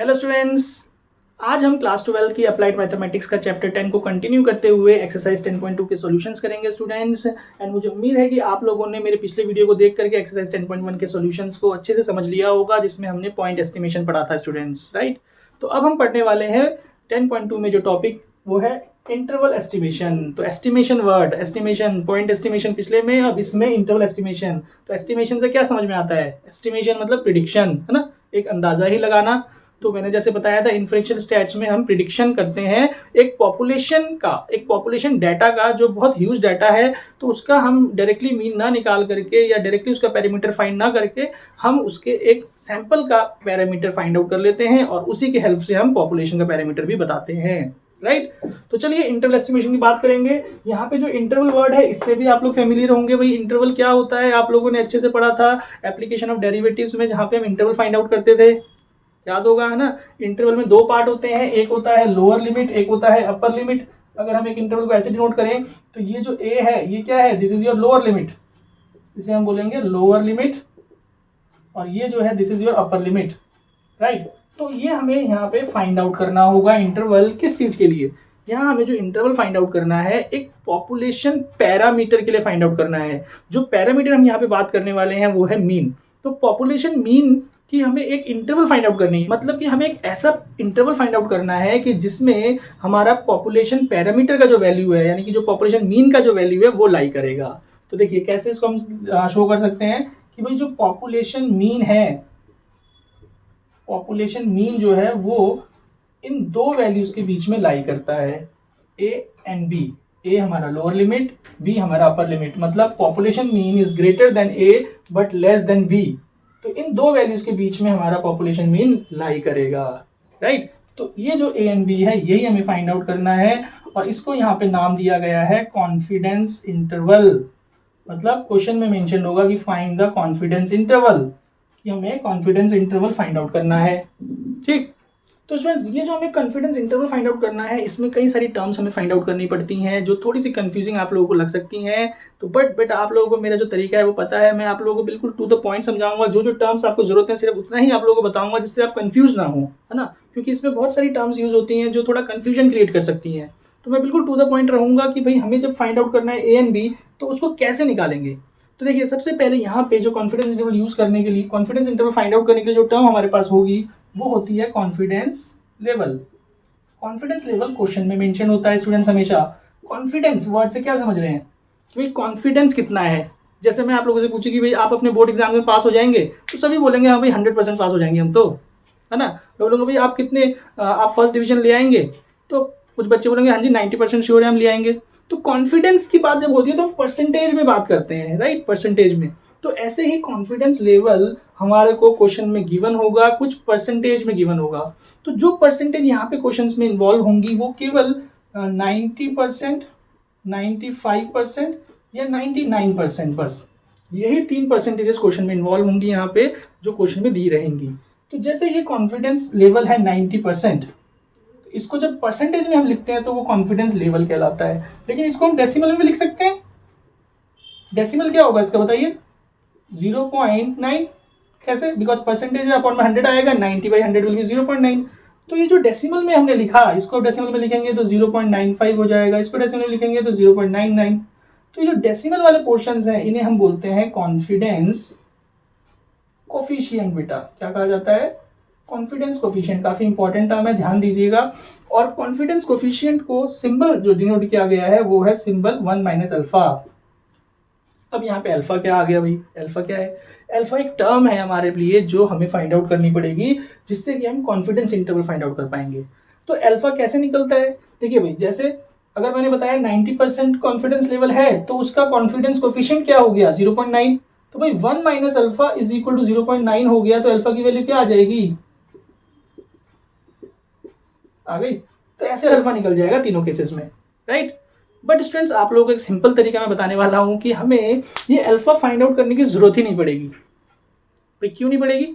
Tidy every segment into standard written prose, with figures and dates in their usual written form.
Hello students, आज हम class 12 की अप्लाइड मैथमेटिक्स का चैप्टर 10 को कंटिन्यू करते हुए एक्सरसाइज 10.2 के सॉल्यूशंस करेंगे स्टूडेंट्स। एंड मुझे उम्मीद है कि आप लोगों ने मेरे पिछले वीडियो को देख करके एक्सरसाइज 10.1 के सॉल्यूशंस को अच्छे से समझ लिया होगा, जिसमें हमने पॉइंट एस्टिमेशन पढ़ा था स्टूडेंट्स, राइट। तो अब हम पढ़ने वाले हैं 10.2 में जो टॉपिक वो है इंटरवल एस्टिमेशन। तो estimation word, estimation, point estimation पिछले में, अब इसमें इंटरवल एस्टिमेशन। तो एस्टिमेशन से क्या समझ में आता है? एस्टिमेशन मतलब प्रिडिक्शन, है ना, एक अंदाजा ही लगाना। तो मैंने जैसे बताया था इन्फ्रेंशियल स्टैट्स में हम प्रिडिक्शन करते हैं एक पॉपुलेशन का, एक पॉपुलेशन डाटा का जो बहुत ह्यूज डाटा है, तो उसका हम डायरेक्टली मीन ना निकाल करके या डायरेक्टली उसका पैरामीटर फाइंड ना करके हम उसके एक सैंपल का पैरामीटर फाइंड आउट कर लेते हैं और उसी के हेल्प से हम पॉपुलेशन का पैरामीटर भी बताते हैं, राइट। तो चलिए इंटरवल एस्टिमेशन की बात करेंगे। यहाँ पे जो इंटरवल वर्ड है इससे भी आप लोग फेमिलियर होंगे। भाई इंटरवल क्या होता है आप लोगों ने अच्छे से पढ़ा था एप्लीकेशन ऑफ डेरिवेटिव्स में, जहाँ पे हम इंटरवल फाइंड आउट करते थे, याद होगा, है ना। इंटरवल में दो पार्ट होते हैं, एक होता है लोअर लिमिट, एक होता है अपर लिमिट। अगर हम एक इंटरवल को ऐसे डिनोट करें तो ये जो ए है ये क्या है? This is your lower limit, इसे हम बोलेंगे लोअर लिमिट, और ये जो है this is your upper limit, right. तो ये हमें यहाँ पे फाइंड आउट करना होगा इंटरवल किस चीज के लिए? यहाँ हमें जो इंटरवल फाइंड आउट करना है एक पॉपुलेशन पैरामीटर के लिए फाइंड आउट करना है। जो पैरामीटर हम यहाँ पे बात करने वाले हैं वो है मीन। तो पॉपुलेशन मीन कि हमें एक इंटरवल फाइंड आउट करनी है, मतलब कि हमें एक ऐसा इंटरवल फाइंड आउट करना है कि जिसमें हमारा पॉपुलेशन पैरामीटर का जो वैल्यू है, यानी कि जो पॉपुलेशन मीन का जो वैल्यू है वो लाई करेगा। तो देखिए कैसे इसको हम शो कर सकते हैं कि भाई जो पॉपुलेशन मीन है, पॉपुलेशन मीन जो है वो इन दो वैल्यूज के बीच में लाई करता है, ए एंड बी। ए हमारा लोअर लिमिट, बी हमारा अपर लिमिट, मतलब population mean is greater than A but less than B. तो इन दो वैल्यूज के बीच में हमारा पॉपुलेशन मीन लाई करेगा, राइट। तो ये जो ए एंड बी है यही हमें फाइंड आउट करना है, और इसको यहाँ पे नाम दिया गया है कॉन्फिडेंस इंटरवल। मतलब क्वेश्चन में मेंशन होगा कि फाइंड द कॉन्फिडेंस इंटरवल, कि हमें कॉन्फिडेंस इंटरवल फाइंड आउट करना है, ठीक। तो स्टूडेंट्स ये जो हमें कॉन्फिडेंस इंटरवल फाइंड आउट करना है इसमें कई सारी टर्म्स हमें फाइंड आउट करनी पड़ती हैं जो थोड़ी सी कंफ्यूजिंग आप लोगों को लग सकती हैं। तो बट आप लोगों को मेरा जो तरीका है वो पता है, मैं आप लोगों को बिल्कुल टू द पॉइंट समझाऊंगा। जो जो टर्म्स आपको जरूरत है सिर्फ उतना ही आप लोगों को बताऊंगा जिससे आप कंफ्यूज ना हो, है ना, क्योंकि इसमें बहुत सारी टर्म्स यूज होती हैं जो थोड़ा कंफ्यूजन क्रिएट कर सकती हैं। तो मैं बिल्कुल टू द पॉइंट रहूंगा कि भाई हमें जब फाइंड आउट करना है ए एंड बी तो उसको कैसे निकालेंगे। तो देखिए सबसे पहले यहाँ पे जो कॉन्फिडेंस इंटरवल यूज करने के लिए, कॉन्फिडेंस इंटरवल फाइंड आउट करने के लिए जो टर्म हमारे पास होगी वो होती है confidence level. Confidence level question में मेंशन होता है स्टूडेंट्स हमेशा। कॉन्फिडेंस वर्ड से क्या समझ रहे हैं कि भाई कॉन्फिडेंस कितना है। जैसे मैं आप लोगों से पूछी कि भाई आप अपने बोर्ड एग्जाम में पास हो जाएंगे, तो सभी बोलेंगे हाँ भाई 100% पास हो जाएंगे हम, तो है ना। तो बोलेंगे भाई आप कितने आप फर्स्ट डिवीजन ले आएंगे, तो कुछ बच्चे बोलेंगे हाँ जी 90% श्योर है हम ले आएंगे। तो कॉन्फिडेंस की बात जब होती है तो परसेंटेज में बात करते हैं, राइट, परसेंटेज में। तो ऐसे ही कॉन्फिडेंस लेवल हमारे को क्वेश्चन में गिवन होगा, कुछ परसेंटेज में गिवन होगा। तो जो परसेंटेज यहाँ पे क्वेश्चन में इन्वॉल्व होंगी वो केवल 90%, 95% या 99%, बस यही 3 परसेंटेजेस क्वेश्चन में इन्वॉल्व होंगी यहाँ पे जो क्वेश्चन में दी रहेंगी। तो जैसे ये कॉन्फिडेंस लेवल है 90%, तो इसको जब परसेंटेज में हम लिखते हैं तो वो कॉन्फिडेंस लेवल कहलाता है। लेकिन इसको हम डेसिमल में लिख सकते हैं। डेसिमल क्या होगा इसका बताइए? 0.9। कैसे? बिकॉज परसेंटेज अपॉन में 100 आएगा, 90/100 विल बी 0.9। तो ये जो डेसिमल में हमने लिखा इसको डेसिमल में लिखेंगे तो 0.95 हो जाएगा, इसको डेसिमल में लिखेंगे तो 0.99। तो ये जो डेसिमल वाले पोर्शंस हैं इन्हें हम बोलते हैं कॉन्फिडेंस कोफिशिएंट। बेटा क्या कहा जाता है? Confidence coefficient. काफी इंपॉर्टेंट टर्म है, ध्यान दीजिएगा। और कॉन्फिडेंस कोफिशिएंट को सिंबल जो डिनोट किया गया है वो है सिंबल 1 - अल्फा। अब यहाँ पे अल्फा क्या आ गया भाई? अल्फा क्या है? अल्फा एक टर्म है हमारे लिए जो हमें फाइंड आउट करनी पड़ेगी जिससे कि हम कॉन्फिडेंस इंटरवल फाइंड आउट कर पाएंगे। तो अल्फा कैसे निकलता है? देखिए भाई, जैसे अगर मैंने बताया 90% कॉन्फिडेंस लेवल है तो उसका कॉन्फिडेंस कोफिशिएंट क्या हो गया? 0.9। तो भाई 1 - अल्फा इज इक्वल टू 0.9 हो गया, तो अल्फा की वैल्यू क्या आ जाएगी? आ गई। तो ऐसे अल्फा निकल जाएगा तीनों केसेस में, राइट। बट स्टूडेंट्स आप लोगों को एक सिंपल तरीका मैं बताने वाला हूं कि हमें ये अल्फा फाइंड आउट करने की जरूरत ही नहीं पड़ेगी। भाई क्यों नहीं पड़ेगी?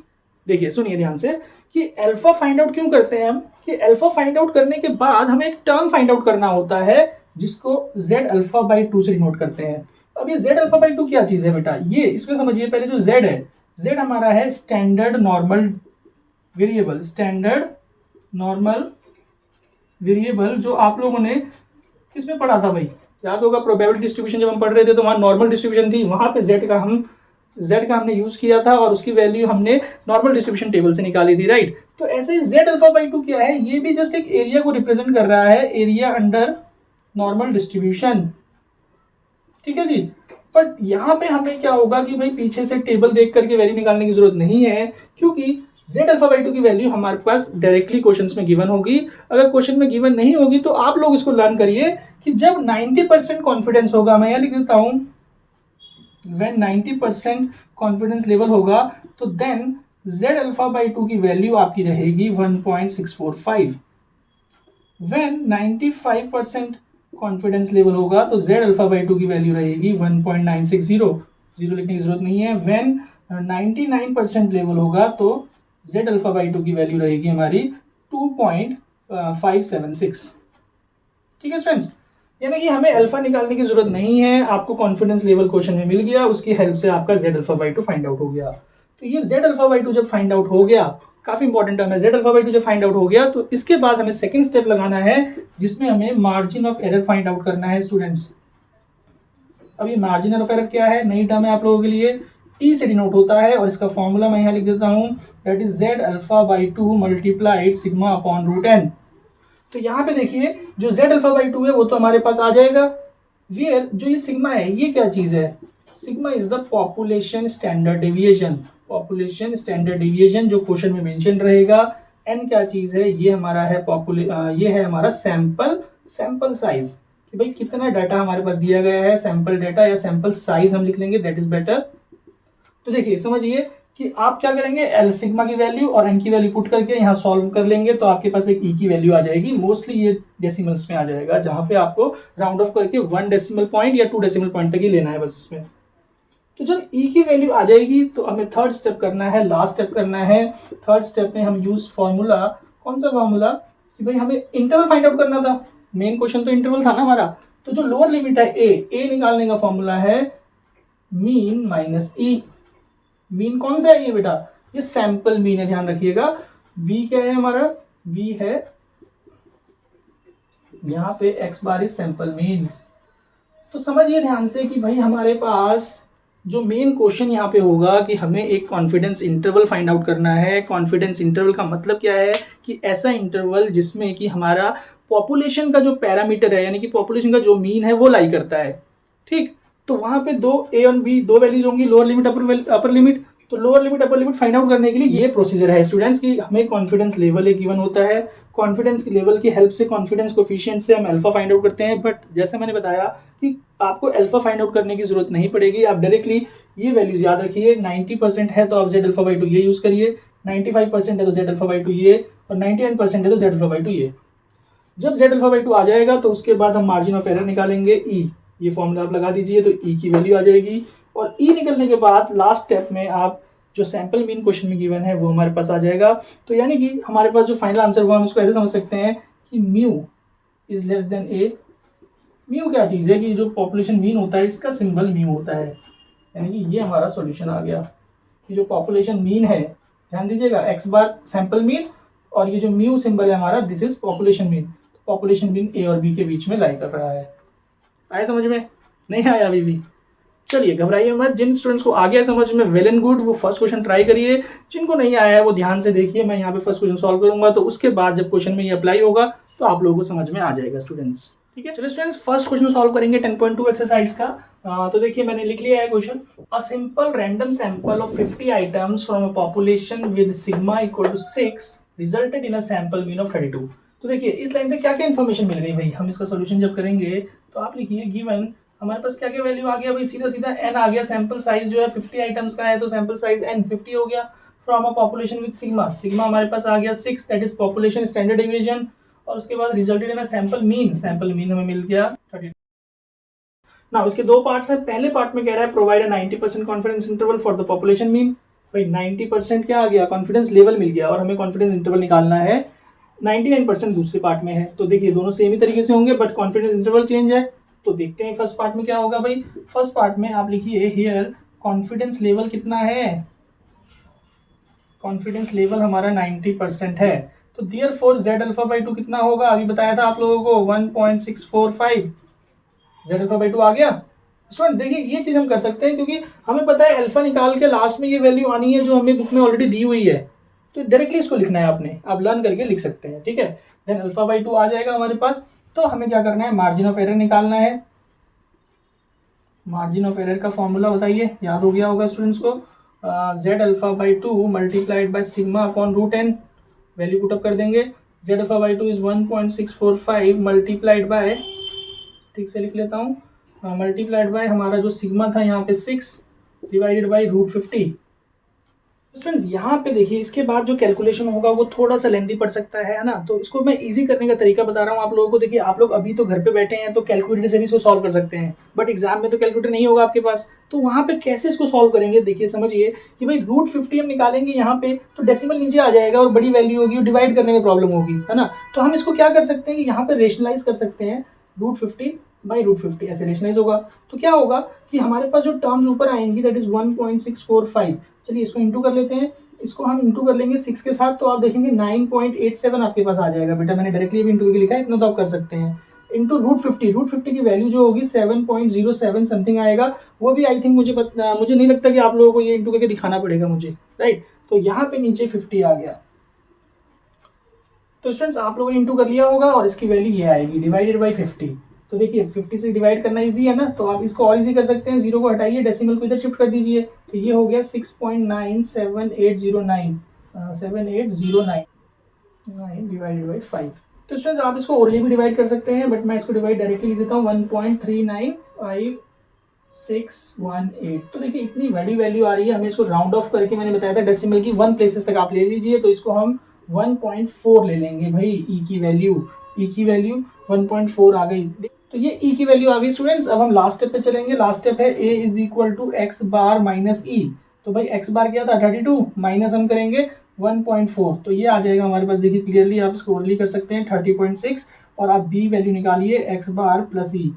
देखिए सुनिए ध्यान से कि अल्फा फाइंड आउट क्यों करते हैं हम, कि अल्फा फाइंड आउट करने के बाद हमें एक टर्म फाइंड आउट करना होता है जिसको z अल्फा/2 से डिनोट करते हैं। अब ये z अल्फा/2 क्या चीज है बेटा? ये इसमें समझिए पहले जो z है, z हमारा है standard normal variable, standard normal variable जो आप लोगों ने किसमें पढ़ा था भाई, याद होगा प्रोबेबिलिटी डिस्ट्रीब्यूशन जब हम पढ़ रहे थे तो वहां नॉर्मल डिस्ट्रीब्यूशन थी, वहां पे z का हमने यूज किया था और उसकी वैल्यू हमने नॉर्मल डिस्ट्रीब्यूशन टेबल से निकाली थी, राइट। तो ऐसे ही z अल्फा बाई 2 क्या है, ये भी जस्ट एक एरिया को रिप्रेजेंट कर रहा है, एरिया अंडर नॉर्मल डिस्ट्रीब्यूशन, ठीक है जी। बट यहाँ पे हमें क्या होगा कि भाई पीछे से टेबल देख करके वैल्यू निकालने की जरूरत नहीं है, क्योंकि z अल्फा बाई 2 की वैल्यू हमारे पास डायरेक्टली क्वेश्चंस में गिवन होगी। अगर क्वेश्चन में गिवन नहीं होगी तो आप लोग इसको लर्न करिए कि जब 90% कॉन्फिडेंस होगा, मैं यहाँ लिख देता हूं, when 90% कॉन्फिडेंस लेवल होगा तो देन z अल्फा बाई 2 की वैल्यू आपकी रहेगी 1.645। when 95% कॉन्फिडेंस लेवल होगा तो z अल्फा बाई 2 की वैल्यू रहेगी 1.960, जीरो लिखने की जरूरत नहीं है। when 99% लेवल होगा तो z अल्फा बाई 2 की वैल्यू रहेगी हमारी 2.576, ठीक है फ्रेंड्स। यानी कि हमें अल्फा निकालने की जरूरत नहीं है, आपको कॉन्फिडेंस लेवल क्वेश्चन में मिल गया, उसकी हेल्प से आपका z alpha by 2 find out हो गया। तो ये z अल्फा बाई 2 जब फाइंड आउट हो गया, काफी इंपॉर्टेंट टर्म है, z अल्फा बाई 2 जब फाइंड आउट हो गया तो इसके बाद हमें सेकंड स्टेप लगाना है जिसमें हमें margin of error find out करना है स्टूडेंट्स। अब ये मार्जिन ऑफ एरर क्या है, नई टर्म है आप लोगों के लिए, टी से डिनोट होता है और इसका फॉर्मूला मैं यहाँ लिख देता हूँ, that is z alpha by 2 multiplied sigma upon root n। तो यहाँ पे देखिए जो z अल्फा बाई 2 है वो तो हमारे पास आ जाएगा, वेयर जो ये सिग्मा है ये क्या चीज है, sigma is the population standard deviation, population standard deviation जो क्वेश्चन में मेंशन रहेगा। n क्या चीज है, ये हमारा है ये है हमारा सैंपल साइज, कि भाई कितना डाटा हमारे पास दिया गया है, सैंपल डाटा या सैंपल साइज हम लिख लेंगे, दैट इज बेटर। तो देखिए समझिए कि आप क्या करेंगे, एल सिग्मा की वैल्यू और एन की वैल्यू पुट करके यहाँ सॉल्व कर लेंगे तो आपके पास एक ई की वैल्यू आ जाएगी, मोस्टली ये डेसिमल्स में आ जाएगा, जहां पे आपको राउंड ऑफ करके 1 डेसिमल पॉइंट या 2 डेसिमल पॉइंट तक ही लेना है बस इसमें। तो जब ई की वैल्यू आ जाएगी तो हमें थर्ड स्टेप करना है, लास्ट स्टेप करना है। थर्ड स्टेप में हम यूज फॉर्मूला, कौन सा फॉर्मूला, कि भाई हमें इंटरवल फाइंड आउट करना था, मेन क्वेश्चन तो इंटरवल था ना हमारा। तो जो लोअर लिमिट है ए निकालने का फॉर्मूला है मीन माइनस ई। मीन कौन सा है ये बेटा, ये सैंपल मीन है, ध्यान रखिएगा। बी क्या है हमारा, बी है यहाँ पे x bar is sample mean. तो समझिए ध्यान से कि भाई हमारे पास जो मेन क्वेश्चन यहाँ पे होगा कि हमें एक कॉन्फिडेंस इंटरवल फाइंड आउट करना है। कॉन्फिडेंस इंटरवल का मतलब क्या है कि ऐसा इंटरवल जिसमें कि हमारा पॉपुलेशन का जो पैरामीटर है, यानी कि पॉपुलेशन का जो मीन है वो लाई करता है, ठीक। तो वहां पे दो ए और बी दो वैल्यूज होंगी, लोअर लिमिट अपर लिमिट। तो lower limit upper limit find out करने के लिए ये प्रोसीजर है स्टूडेंट्स की हमें कॉन्फिडेंस लेवल एक गिवन होता है, कॉन्फिडेंस की लेवल की हेल्प से, कॉन्फिडेंस कोफिशिएंट से हम अल्फा फाइंड आउट करते हैं। बट जैसे मैंने बताया कि आपको अल्फा फाइंड आउट करने की जरूरत नहीं पड़ेगी, आप डायरेक्टली ये वैल्यूज याद रखिए। 90% है तो आप z अल्फा बाई 2 ये यूज करिए, 95% है तो z अल्फा बाई 2 ये, और 99% है तो z अल्फा बाई 2 ये। जब z अल्फा बाई 2 आ जाएगा तो उसके बाद हम मार्जिन ऑफ एरर निकालेंगे e, ये फॉर्मूला आप लगा दीजिए तो e की वैल्यू आ जाएगी। और e निकलने के बाद लास्ट स्टेप में आप जो सैंपल मीन क्वेश्चन में गिवन है वो हमारे पास आ जाएगा। तो यानी कि हमारे पास जो फाइनल आंसर हुआ हम इसको ऐसे समझ सकते हैं कि mu is less than A. Mu क्या चीज है कि जो पॉपुलेशन मीन होता है इसका सिंबल म्यू होता है, यानी कि ये हमारा सॉल्यूशन आ गया कि जो पॉपुलेशन मीन है, ध्यान दीजिएगा एक्स बार सैंपल मीन और ये जो म्यू सिंबल है हमारा this is population mean. Population mean A और बी के बीच में लाई कर रहा है। आया समझ में, नहीं आया अभी भी, चलिए घबराइए मत। जिन स्टूडेंट्स को आ गया समझ में वेल एंड गुड, वो फर्स्ट क्वेश्चन ट्राई करिए, जिनको नहीं आया है वो ध्यान से देखिए। मैं यहाँ पे फर्स्ट क्वेश्चन सॉल्व करूंगा तो उसके बाद जब क्वेश्चन में ये अप्लाई होगा तो आप लोगों को समझ में आ जाएगा स्टूडेंट्स, ठीक है। चलिए स्टूडेंट्स फर्स्ट क्वेश्चन सॉल्व करेंगे 10.2 एक्सरसाइज का। तो देखिए मैंने लिख लिया है question, a simple random sample of 50 items from a population with sigma equal to 6 resulted in a sample mean of 32। तो देखिए इस लाइन से क्या क्या इन्फॉर्मेशन मिल रही है भाई, हम इसका सोल्यूशन जब करेंगे तो आप लिखिए गिवन हमारे पास क्या क्या वैल्यू आ गया भाई, सीधा सीधा n आ गया। सैंपल साइज जो है 50 आइटम्स का है तो सैंपल साइज n 50 हो गया। From a population with sigma, sigma हमारे पास आ गया 6 that is population standard deviation. और उसके बाद resulted in a sample mean, sample mean हमें मिल गया 32। ना इसके दो पार्ट्स हैं, पहले पार्ट में कह रहा है provide a 90% confidence interval for the population mean. भाई 90% क्या आ गया, कॉन्फिडेंस लेवल मिल गया और हमें कॉन्फिडेंस इंटरवल निकालना है। 99% दूसरे पार्ट में है, तो देखिए दोनों सेम ही तरीके से होंगे बट कॉन्फिडेंस इंटरवल चेंज है। तो देखते हैं फर्स्ट पार्ट में क्या होगा भाई। फर्स्ट पार्ट में आप लिखिए हियर कॉन्फिडेंस लेवल कितना है, कॉन्फिडेंस लेवल हमारा 90% है। तो देयरफॉर z अल्फा बाई 2 कितना होगा, अभी बताया था आप लोगों को 1.645, z अल्फा बाई 2 आ गया। स्टूडेंट देखिए ये चीज हम कर सकते हैं क्योंकि हमें पता है अल्फा निकाल के लास्ट में ये वैल्यू आनी है जो हमें बुक में ऑलरेडी दी हुई है, तो डायरेक्टली इसको लिखना है आपने, आप लर्न करके लिख सकते हैं, ठीक है। देन अल्फा बाई 2 आ जाएगा हमारे पास। तो हमें क्या करना है, मार्जिन ऑफ एरर निकालना है। मार्जिन ऑफ एरर का फॉर्मूला बताइए, याद हो गया होगा स्टूडेंट्स को, z alpha by 2 multiplied by sigma upon root n, value put up कर देंगे। z alpha by 2 is 1.645 multiplied by, ठीक से लिख लेता हूँ, मल्टीप्लाइड बाय हमारा जो सिग्मा था यहाँ पे 6 डिवाइडेड बाय रूट 50। फ्रेंड्स यहाँ पे देखिए इसके बाद जो कैलकुलेशन होगा वो थोड़ा सा लेंथी पड़ सकता है ना, तो इसको मैं इजी करने का तरीका बता रहा हूँ आप लोगों को। देखिए आप लोग अभी तो घर पे बैठे हैं तो कैलकुलेटर से भी इसको सॉल्व कर सकते हैं, बट एग्जाम में तो कैलकुलेटर नहीं होगा आपके पास, तो वहाँ पे कैसे इसको सॉल्व करेंगे, देखिए समझिए कि भाई रूट 50 हम निकालेंगे यहाँ पे तो डेसिमल नीचे आ जाएगा और बड़ी वैल्यू होगी और डिवाइड करने में प्रॉब्लम होगी, है ना। तो हम इसको क्या कर सकते हैं कि यहाँ पे रेशनलाइज कर सकते हैं, रूट 50 बाई रूट 50 ऐसे रेशनलाइज होगा। तो क्या होगा कि हमारे पास जो टर्म्स ऊपर आएंगी दैट इज 1.645, चलिए इसको इंटू कर लेते हैं, इसको हम इंटू कर लेंगे 6 के साथ, तो आप देखेंगे 9.87 आपके पास आ जाएगा। बेटा मैंने डायरेक्टली भी इंटू करके लिखा है, इतना तो आप कर सकते हैं। इंटू रूट 50 की वैल्यू जो होगी 7.07 समथिंग आएगा, वो भी आई थिंक मुझे नहीं लगता कि आप लोगों को ये इंटू करके दिखाना पड़ेगा मुझे, राइट। तो यहाँ पे नीचे 50 आ गया। तो स्टूडेंट्स आप लोगों ने इंटू कर लिया होगा और इसकी वैल्यू ये आएगी डिवाइडेड बाई 50। तो देखिए 50 से डिवाइड करना इजी है ना, तो आप इसको और इजी कर सकते हैं, जीरो को हटाइए, डेसिमल को इधर शिफ्ट कर दीजिए, तो ये हो गया 6.97809 डिवाइडेड बाई 5। तो स्टूडेंट्स आप इसको ओरली भी डिवाइड कर सकते हैं, बट मैं इसको डिवाइड डायरेक्टली लिख देता हूँ 1.39568। तो देखिए इतनी बड़ी वैल्यू आ रही है, हमें इसको राउंड ऑफ करके मैंने बताया था डेसिमल की 1 प्लेसेस तक आप ले लीजिए, तो इसको हम 1.4 ले लेंगे भाई, ई की वैल्यू 1.4 आ गई। तो ये ई की वैल्यू आ गई स्टूडेंट्स। अब हम लास्ट स्टेप पे चलेंगे, लास्ट स्टेप है a is equal to X bar minus E. तो भाई एक्स बार क्या था 32 माइनस हम करेंगे 1.4, तो ये आ जाएगा हमारे पास, देखिए क्लियरली आप इसको ओरली कर सकते हैं 30.6, और आप b वैल्यू निकालिए एक्स बार प्लस ई,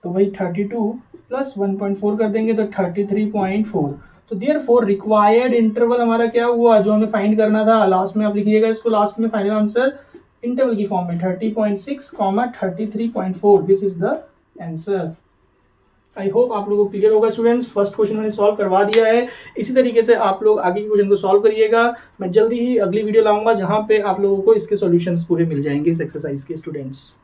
तो भाई 32 प्लस 1.4 कर देंगे तो 33.4। तो देयरफॉर रिक्वायर्ड इंटरवल हमारा क्या हुआ, जो हमें फाइंड करना था, लास्ट में आप लिखिएगा इसको, लास्ट में फाइनल आंसर इंटरवल की फॉर्म में 30.6, 33.4, this is the answer. I hope आप लोगों को क्लियर होगा स्टूडेंट्स। फर्स्ट क्वेश्चन मैंने सॉल्व करवा दिया है, इसी तरीके से आप लोग आगे के क्वेश्चन को सॉल्व करिएगा। मैं जल्दी ही अगली वीडियो लाऊंगा जहां पे आप लोगों को इसके सॉल्यूशंस पूरे मिल जाएंगे इस एक्सरसाइज के स्टूडेंट्स।